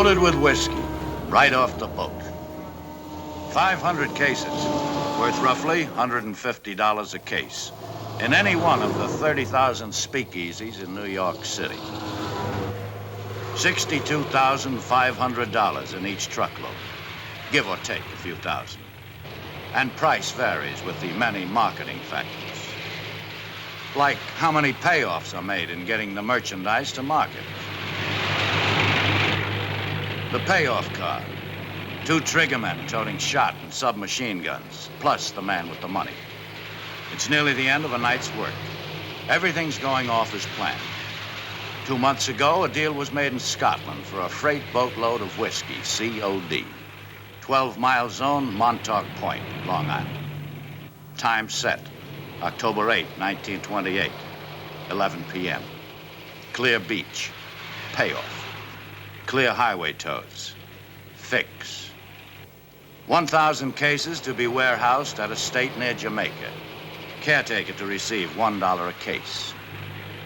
Loaded with whiskey, right off the boat. 500 cases, worth roughly $150 a case, in any one of the 30,000 speakeasies in New York City. $62,500 in each truckload, give or take a few thousand. And price varies with the many marketing factors. Like how many payoffs are made in getting the merchandise to market. The payoff car, 2 triggermen toting shot and submachine guns, plus the man with the money. It's nearly the end of a night's work. Everything's going off as planned. 2 months ago, a deal was made in Scotland for a freight boatload of whiskey, COD. 12-mile zone, Montauk Point, Long Island. Time set, October 8, 1928, 11 p.m. Clear beach, payoff. Clear highway tows, fix. 1,000 cases to be warehoused at a state near Jamaica. Caretaker to receive $1 a case.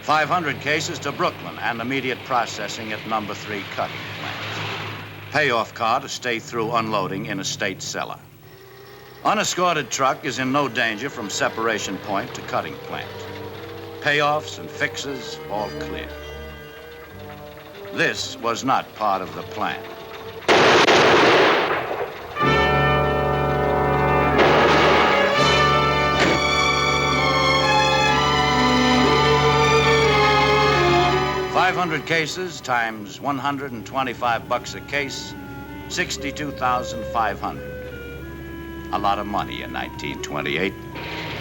500 cases to Brooklyn and immediate processing at number 3 cutting plant. Payoff car to stay through unloading in a state cellar. Unescorted truck is in no danger from separation point to cutting plant. Payoffs and fixes all clear. This was not part of the plan. $500 cases times $125 a case, $62,500. A lot of money in 1928.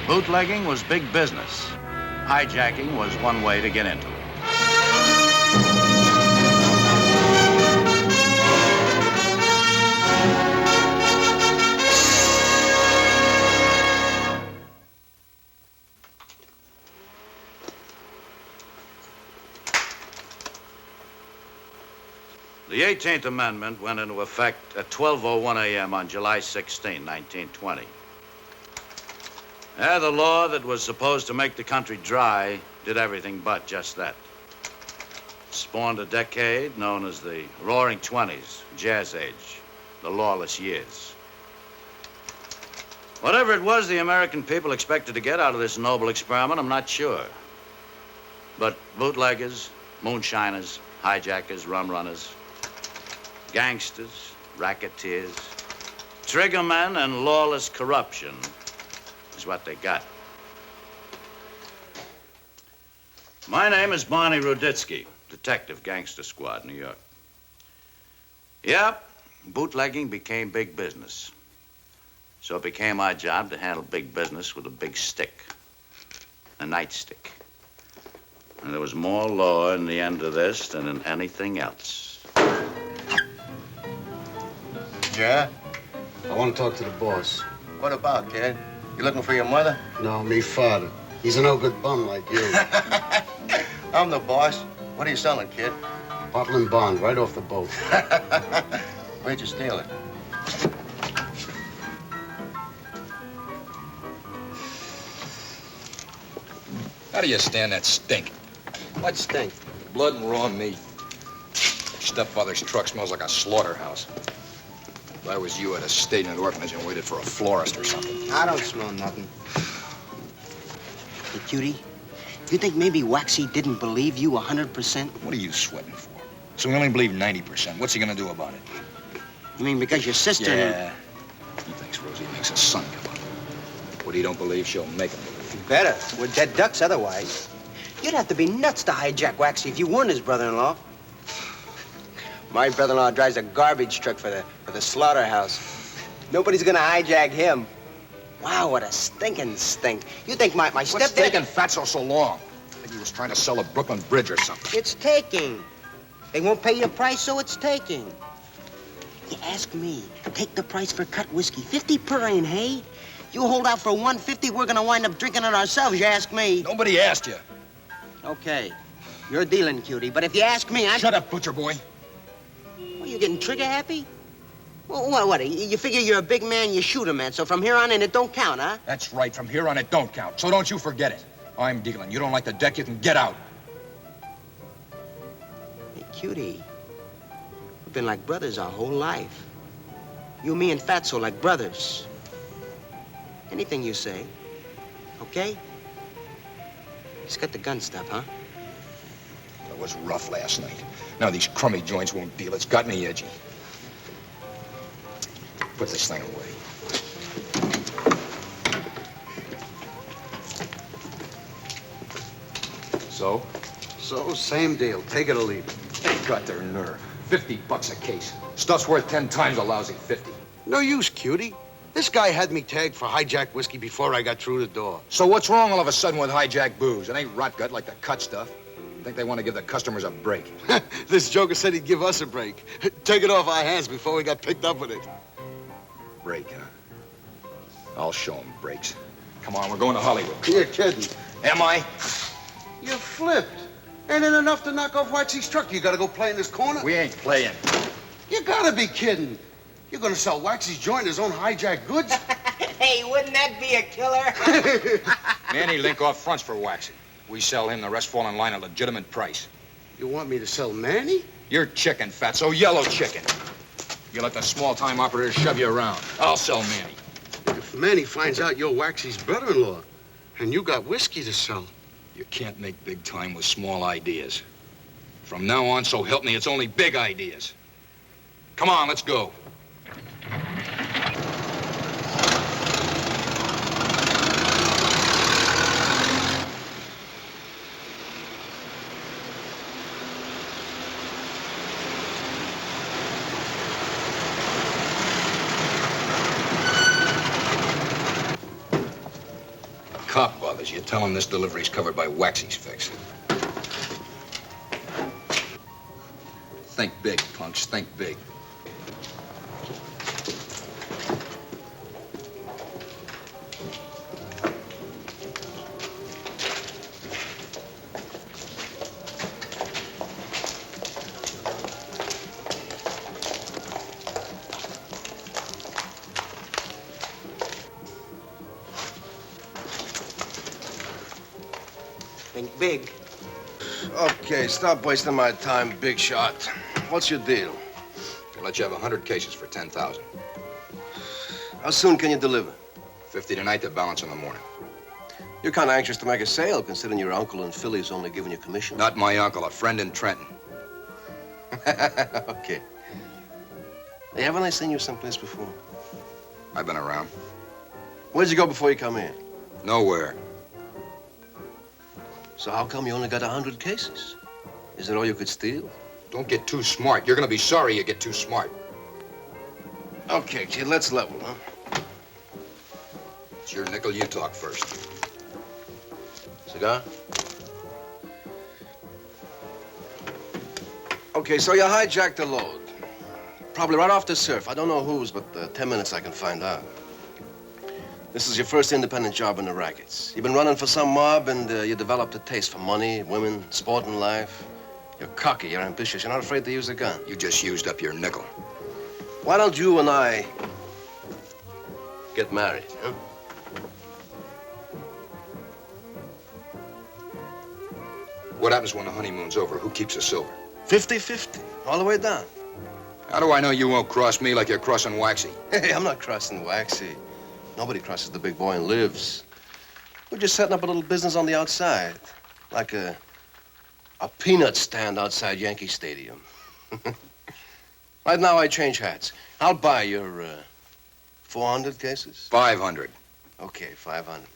Bootlegging was big business. Hijacking was one way to get into it. The 18th Amendment went into effect at 12:01 a.m. on July 16, 1920. The law that was supposed to make the country dry did everything but just that. Spawned a decade known as the Roaring Twenties, Jazz Age, the lawless years. Whatever it was the American people expected to get out of this noble experiment, I'm not sure. But bootleggers, moonshiners, hijackers, rum runners, gangsters, racketeers, triggermen, and lawless corruption is what they got. My name is Barney Ruditsky, Detective Gangster Squad, New York. Yep, bootlegging became big business. So it became our job to handle big business with a big stick, a nightstick. And there was more law in the end of this than in anything else. Yeah? I want to talk to the boss. What about, kid? You looking for your mother? No, me father. He's a no-good bum like you. I'm the boss. What are you selling, kid? Bottle and bond, right off the boat. Where'd you steal it? How do you stand that stink? What stink? Blood and raw meat. Your stepfather's truck smells like a slaughterhouse. If I was you, I'd have stayed in an orphanage and waited for a florist or something. I don't smell nothing. Hey, Cutie, you think maybe Waxy didn't believe you 100%? What are you sweating for? So he only believed 90%. What's he gonna do about it? You mean because your sister... Yeah. He thinks Rosie makes a son give up. What he don't believe, she'll make him believe. Better. We're dead ducks otherwise. You'd have to be nuts to hijack Waxy if you weren't his brother-in-law. My brother-in-law drives a garbage truck for the slaughterhouse. Nobody's gonna hijack him. Wow, what a stinking stink. You think my What's stepdad... taking Fatso so long? I think he was trying to sell a Brooklyn Bridge or something. It's taking. They won't pay you a price, so it's taking. You ask me, take the price for cut whiskey, 50 per in, hey? You hold out for 150, we're gonna wind up drinking it ourselves, you ask me. Nobody asked you. Okay, you're dealing, Cutie, but if you ask me, Shut up, butcher boy. What, you getting trigger happy? Well, what, you figure you're a big man, you shoot a man, so from here on in, it don't count, huh? That's right. From here on, it don't count. So don't you forget it. I'm dealing. You don't like the deck, you can get out. Hey, Cutie, been like brothers our whole life. You, me, and Fatso like brothers. Anything you say, okay? Just got the gun stuff, huh? It was rough last night. Now these crummy joints won't deal. It's got me edgy. Put this thing away. So? So, same deal. Take it or leave it. They got their nerve. $50 a case. Stuff's worth 10 times a lousy 50. No use, Cutie. This guy had me tagged for hijack whiskey before I got through the door. So what's wrong all of a sudden with hijack booze? It ain't rot gut like the cut stuff. I think they want to give the customers a break. This joker said he'd give us a break. Take it off our hands before we got picked up with it. Break, huh? I'll show them breaks. Come on, we're going to Hollywood. You're kidding. Am I? You flipped. Ain't it enough to knock off Waxy's truck? You gotta go play in this corner? We ain't playing. You gotta be kidding. You're gonna sell Waxy's joint his own hijack goods? Hey, wouldn't that be a killer? Manny link off fronts for Waxy. We sell him, the rest fall in line at a legitimate price. You want me to sell Manny? You're chicken, Fatso, yellow chicken. You let the small-time operators shove you around. I'll sell Manny. If Manny finds out you're Waxy's brother-in-law, and you got whiskey to sell. You can't make big time with small ideas. From now on, so help me, it's only big ideas. Come on, let's go. Cop bothers you, tell him this delivery's covered by Waxy's fix. Think big, punks, think big. Think big. Okay, stop wasting my time, big shot. What's your deal? I'll let you have 100 cases for 10,000. How soon can you deliver? 50 tonight, the balance in the morning. You're kind of anxious to make a sale, considering your uncle in Philly's only giving you commission. Not my uncle, a friend in Trenton. Okay. Hey, haven't I seen you someplace before? I've been around. Where'd you go before you come here? Nowhere. So how come you only got 100 cases? Is that all you could steal? Don't get too smart. You're gonna be sorry you get too smart. Okay, kid, let's level, huh? It's your nickel, you talk first. Cigar? Okay, so you hijacked the load. Probably right off the surf. I don't know whose, but 10 minutes I can find out. This is your first independent job in the rackets. You've been running for some mob, and you developed a taste for money, women, sport, and life. You're cocky, you're ambitious, you're not afraid to use a gun. You just used up your nickel. Why don't you and I get married, huh? What happens when the honeymoon's over? Who keeps the silver? 50-50, all the way down. How do I know you won't cross me like you're crossing Waxy? Hey, I'm not crossing Waxy. Nobody crosses the big boy and lives. We're just setting up a little business on the outside, like a peanut stand outside Yankee Stadium. Right now, I change hats. I'll buy your 400 cases. 500. Okay, 500.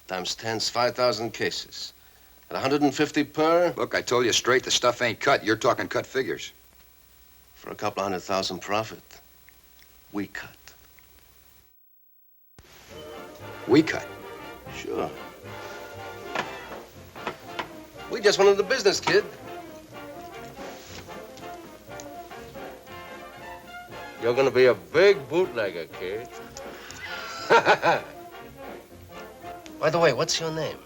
Times 10's 5,000 cases. At 150 per, Look, I told you straight, the stuff ain't cut. You're talking cut figures. for a couple 100,000 profit, we cut. We cut. Sure. We just went into business, kid. You're gonna be a big bootlegger, kid. By the way, what's your name?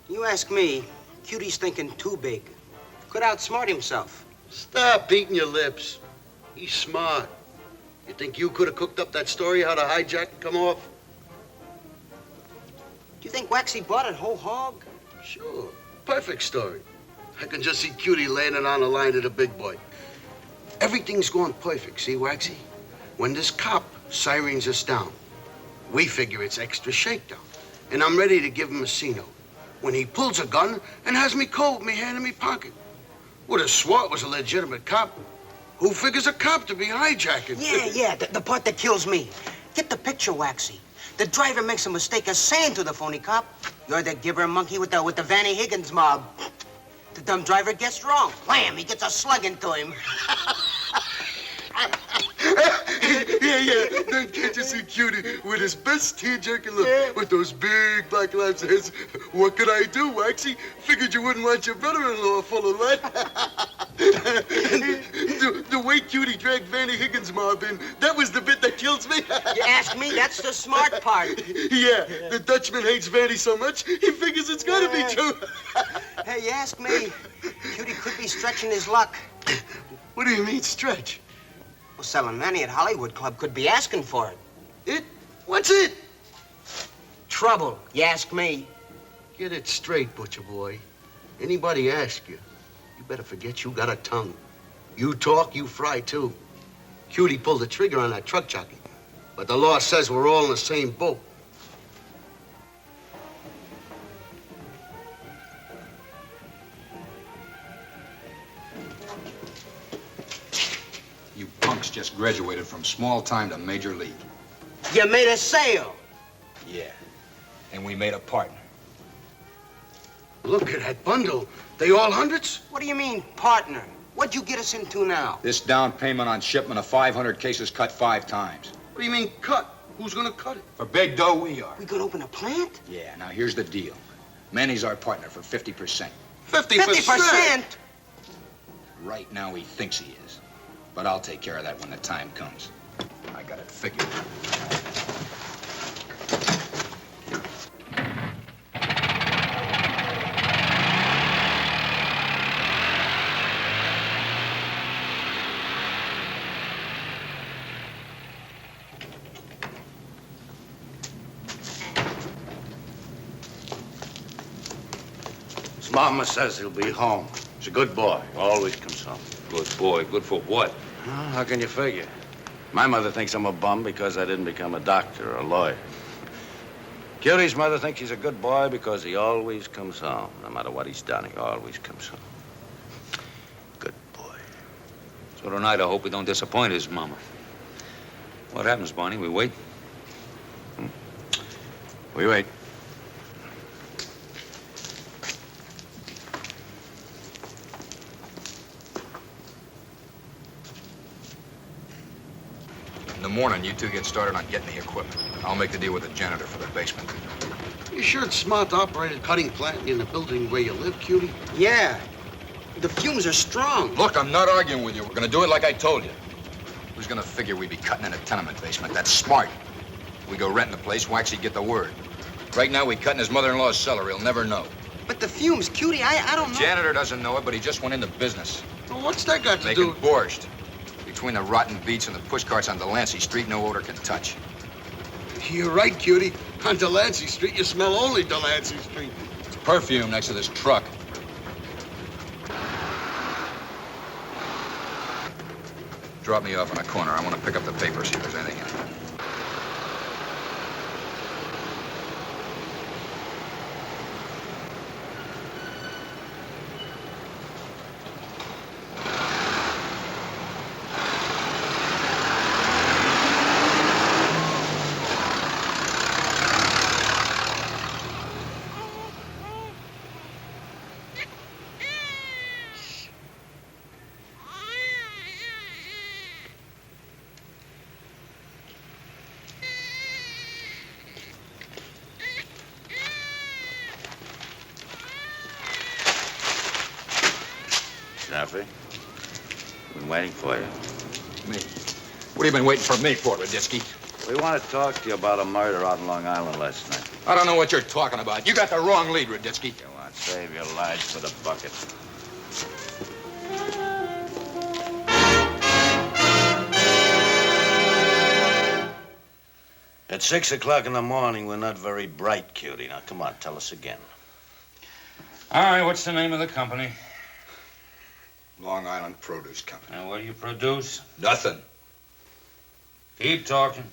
You ask me, Cutie's thinking too big. Could outsmart himself. Stop beating your lips. He's smart. You think you could have cooked up that story how the hijack come off? Do you think Waxy bought it whole hog? Sure. Perfect story. I can just see Cutie laying it on the line to the big boy. Everything's going perfect, see, Waxy? When this cop sirens us down, we figure it's extra shakedown. And I'm ready to give him a C-note. When he pulls a gun and has me cold, me hand in me pocket. Would have swore it was a legitimate cop. Who figures a cop to be hijacking? Yeah, the part that kills me. Get the picture, Waxy. The driver makes a mistake of saying to the phony cop, "You're the gibber monkey with the Vanny Higgins mob." The dumb driver gets wrong. Wham! He gets a slug into him. Yeah. Then can't you see Cutie with his best tear-jerking look, with those big black lips of his? What could I do, Waxy? Figured you wouldn't want your brother-in-law full of lead. The way Cutie dragged Vanny Higgins' mob in, that was the bit that kills me. You ask me, that's the smart part. Yeah, the Dutchman hates Vanny so much, he figures it's gotta be true. Hey, you ask me, Cutie could be stretching his luck. What do you mean, stretch? Well, selling Vanny at Hollywood Club could be asking for it. It? What's it? Trouble, you ask me. Get it straight, butcher boy. Anybody ask you, you better forget you got a tongue. You talk, you fry, too. Cutie pulled the trigger on that truck jockey. But the law says we're all in the same boat. You punks just graduated from small time to major league. You made a sale. Yeah. And we made a partner. Look at that bundle. They all hundreds? What do you mean, partner? What'd you get us into now? This down payment on shipment of 500 cases cut 5 times. What do you mean, cut? Who's gonna cut it? For big dough, we are. We could open a plant? Yeah, now here's the deal. Manny's our partner for 50%. 50%? Right now, he thinks he is. But I'll take care of that when the time comes. I got it figured. His mama says he'll be home. He's a good boy. Always comes home. Good boy. Good for what? Well, how can you figure? My mother thinks I'm a bum because I didn't become a doctor or a lawyer. Cutie's mother thinks he's a good boy because he always comes home. No matter what he's done, he always comes home. Good boy. So tonight I hope we don't disappoint his mama. What happens, Barney? We wait? We wait. In the morning, you two get started on getting the equipment. I'll make the deal with the janitor for the basement. You sure it's smart to operate a cutting plant in the building where you live, Cutie? Yeah. The fumes are strong. Look, I'm not arguing with you. We're gonna do it like I told you. Who's gonna figure we'd be cutting in a tenement basement? That's smart. We go renting the place, Waxy get the word. Right now, we cut in his mother-in-law's cellar. He'll never know. But the fumes, Cutie, I don't know. Janitor doesn't know it, but he just went into business. Well, what's that got to do? Making borscht. Between the rotten beets and the pushcarts on Delancey Street, no odor can touch. You're right, Cutie. On Delancey Street, you smell only Delancey Street. It's perfume next to this truck. Drop me off on a corner. I want to pick up the papers, see if there's anything in it. Jaffe, been waiting for you. Me? What have you been waiting for me for, Raditsky? We want to talk to you about a murder out in Long Island last night. I don't know what you're talking about. You got the wrong lead, Raditsky. You want to save your lives for the bucket. At 6 o'clock in the morning, we're not very bright, Cutie. Now, come on, tell us again. All right, what's the name of the company? Long Island Produce Company. And what do you produce? Nothing. Keep talking.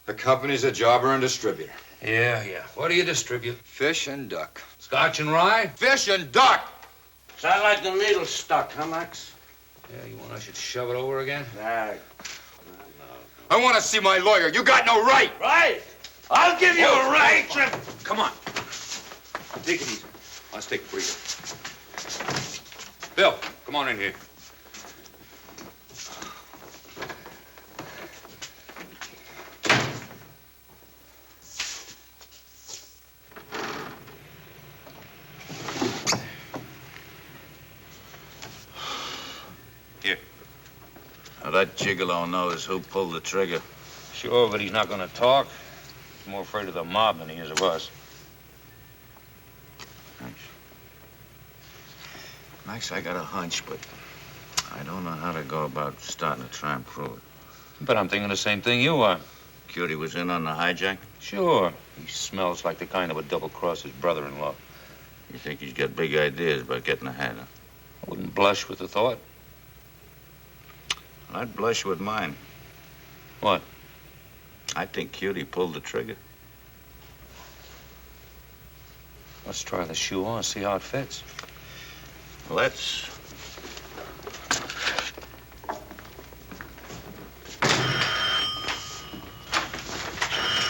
The company's a jobber and distributor. Yeah. What do you distribute? Fish and duck. Scotch and rye? Fish and duck! Sound like the needle stuck, huh, Max? Yeah, you want I should shove it over again? Right. I want to see my lawyer. You got no right! Right! I'll give you a right! Come on. Take it easy. Let's take a breather. Bill, come on in here. Now, that gigolo knows who pulled the trigger. Sure, but he's not going to talk. He's more afraid of the mob than he is of us. Max, I got a hunch, but I don't know how to go about starting to try and prove it. But I'm thinking the same thing you are. Cutie was in on the hijack? Sure. He smells like the kind of a double-cross his brother-in-law. You think he's got big ideas about getting ahead, huh? I wouldn't blush with the thought. I'd blush with mine. What? I think Cutie pulled the trigger. Let's try the shoe on, see how it fits. Let's.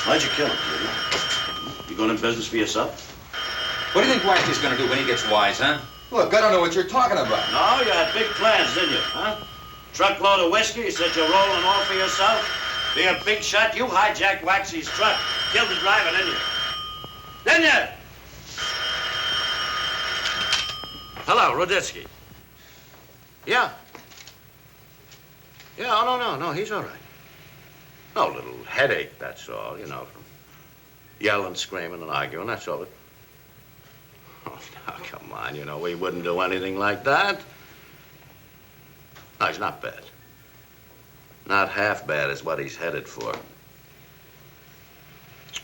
Why'd you kill him, Cutie? You going in business for yourself? What do you think Waxy's going to do when he gets wise, huh? Look, I don't know what you're talking about. No, you had big plans, didn't you, huh? Truckload of whiskey, you said you're rolling all for yourself? Be a big shot, you hijacked Waxy's truck. Killed the driver, didn't you? Didn't you? Hello, Ruditsky. Yeah. Yeah, oh, no, he's all right. No, little headache, that's all, you know, from yelling, screaming, and arguing, that's all. Oh, now, come on, you know, we wouldn't do anything like that. No, he's not bad. Not half bad is what he's headed for.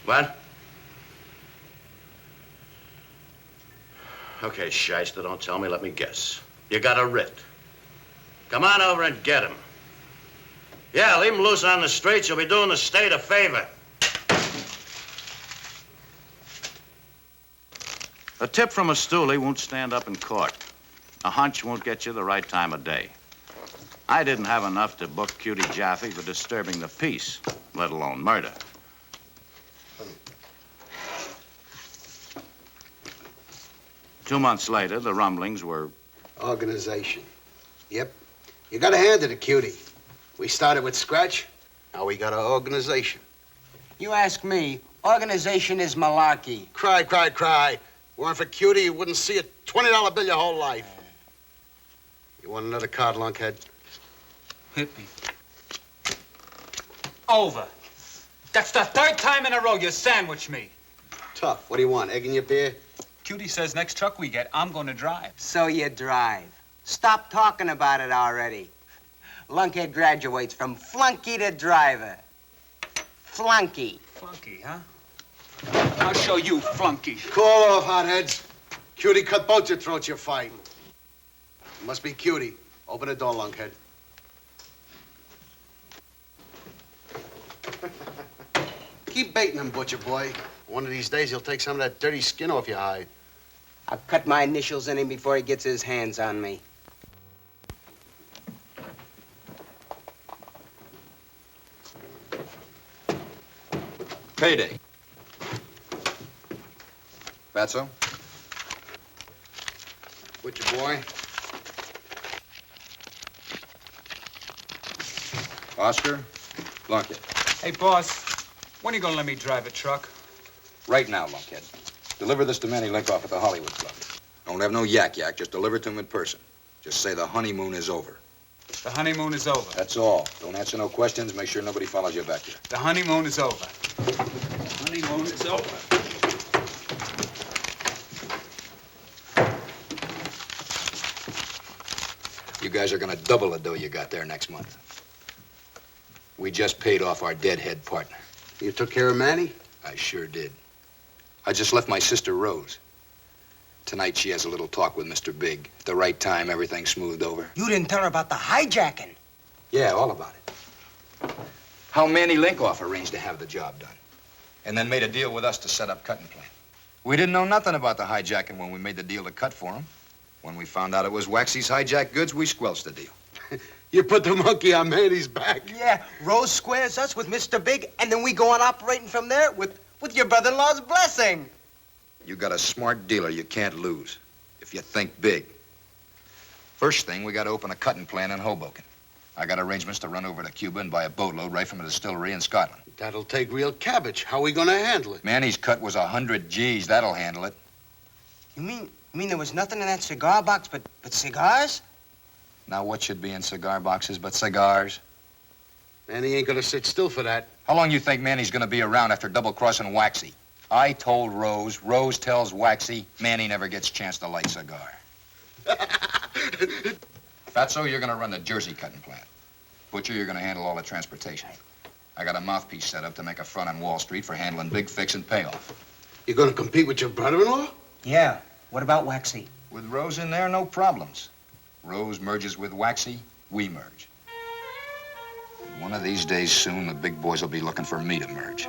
What? Okay, shyster, don't tell me, let me guess. You got a writ. Come on over and get him. Yeah, leave him loose on the streets. You'll be doing the state a favor. A tip from a stoolie won't stand up in court. A hunch won't get you the right time of day. I didn't have enough to book Cutie Jaffe for disturbing the peace, let alone murder. Two months later, the rumblings were... Organization. Yep. You gotta hand it to Cutie. We started with scratch. Now we got an organization. You ask me, organization is malarkey. Cry. Weren't for Cutie, you wouldn't see a $20 bill your whole life. You want another card, lunkhead? Hit me. Over. That's the third time in a row you sandwiched me. Tough. What do you want, egg in your beer? Cutie says next truck we get, I'm going to drive. So you drive. Stop talking about it already. Lunkhead graduates from flunky to driver. Flunky. Flunky, huh? I'll show you, flunky. Cool off, hotheads. Cutie cut both your throats you're fighting. It must be Cutie. Open the door, lunkhead. Keep baiting him, butcher boy. One of these days, he'll take some of that dirty skin off your hide. I'll cut my initials in him before he gets his hands on me. Payday. Fatso? Butcher boy. Oscar? Lunkhead. Hey, boss, when are you going to let me drive a truck? Right now, Lunkhead. Deliver this to Manny Linkoff at the Hollywood Club. Don't have no yak. Just deliver it to him in person. Just say the honeymoon is over. The honeymoon is over. That's all. Don't answer no questions. Make sure nobody follows you back here. The honeymoon is over. Honeymoon is over. You guys are gonna double the dough you got there next month. We just paid off our deadhead partner. You took care of Manny? I sure did. I just left my sister Rose. Tonight she has a little talk with Mr. Big. At the right time, everything's smoothed over. You didn't tell her about the hijacking. Yeah, all about it. How Manny Linkoff arranged to have the job done. And then made a deal with us to set up cutting plant. We didn't know nothing about the hijacking when we made the deal to cut for him. When we found out it was Waxy's hijacked goods, we squelched the deal. You put the monkey on Manny's back. Yeah, Rose squares us with Mr. Big, and then we go on operating from there with your brother-in-law's blessing. You got a smart dealer you can't lose, if you think big. First thing, we got to open a cutting plant in Hoboken. I got arrangements to run over to Cuba and buy a boatload right from a distillery in Scotland. That'll take real cabbage. How are we gonna handle it? Manny's cut was 100 G's. That'll handle it. You mean there was nothing in that cigar box but cigars? Now, what should be in cigar boxes but cigars? Manny ain't gonna sit still for that. How long you think Manny's gonna be around after double-crossing Waxy? I told Rose, Rose tells Waxy, Manny never gets a chance to light a cigar. Fatso, you're gonna run the Jersey cutting plant. Butcher, you're gonna handle all the transportation. I got a mouthpiece set up to make a front on Wall Street for handling big fix and payoff. You're gonna compete with your brother-in-law? Yeah. What about Waxy? With Rose in there, no problems. Rose merges with Waxy, we merge. One of these days soon, the big boys will be looking for me to merge.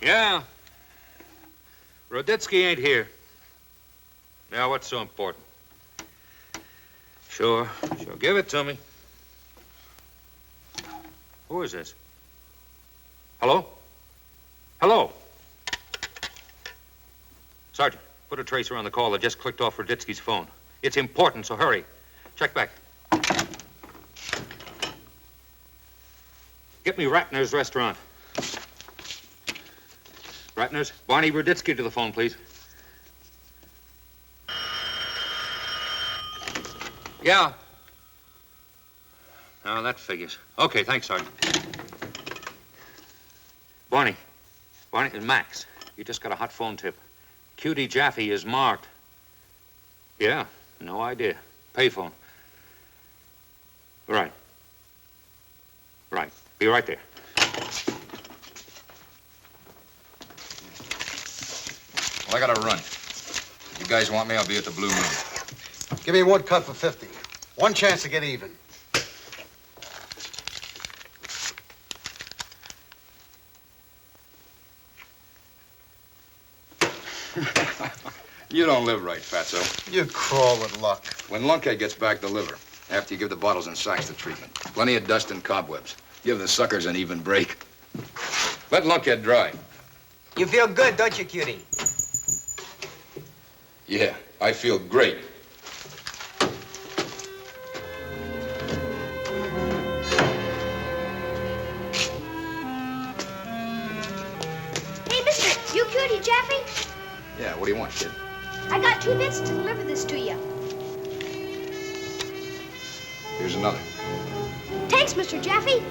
Yeah. Roditsky ain't here. Now, what's so important? Sure. Give it to me. Who is this? Hello? Hello? Sergeant, put a tracer on the call that just clicked off Roditsky's phone. It's important, so hurry. Check back. Get me Ratner's restaurant. Ratner's? Barney Roditsky to the phone, please. Yeah. Oh, that figures. Okay, thanks, Sergeant. Barney, and Max, you just got a hot phone tip. Cutie Jaffe is marked. Yeah, no idea. Payphone. Right. Be right there. Well, I gotta run. If you guys want me, I'll be at the Blue Moon. Give me one cut for 50. One chance to get even. You don't live right, Fatso. You crawl with luck. When Lunkhead gets back the liver, after you give the bottles and sacks the treatment, plenty of dust and cobwebs. Give the suckers an even break. Let Lunkhead dry. You feel good, don't you, Cutie? Yeah, I feel great. Hey, mister, you Cutie Jaffe? Yeah, what do you want, kid? I got 2 bits to deliver this to you. Here's another. Thanks, Mr. Jaffe.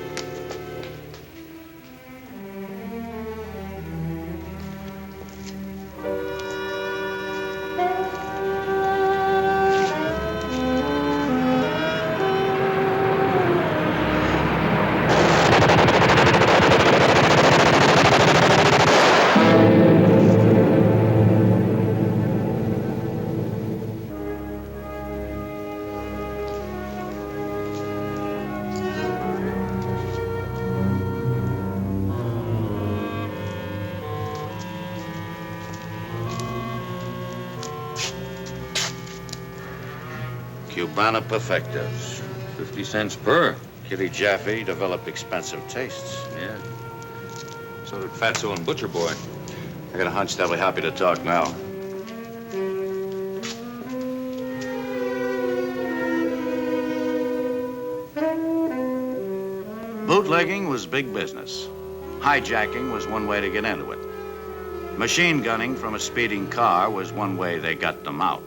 Cubana perfectos. 50 cents per. Kitty Jaffe developed expensive tastes. Yeah. So did Fatso and Butcher Boy. I got a hunch they'll be happy to talk now. Bootlegging was big business. Hijacking was one way to get into it. Machine gunning from a speeding car was one way they got them out.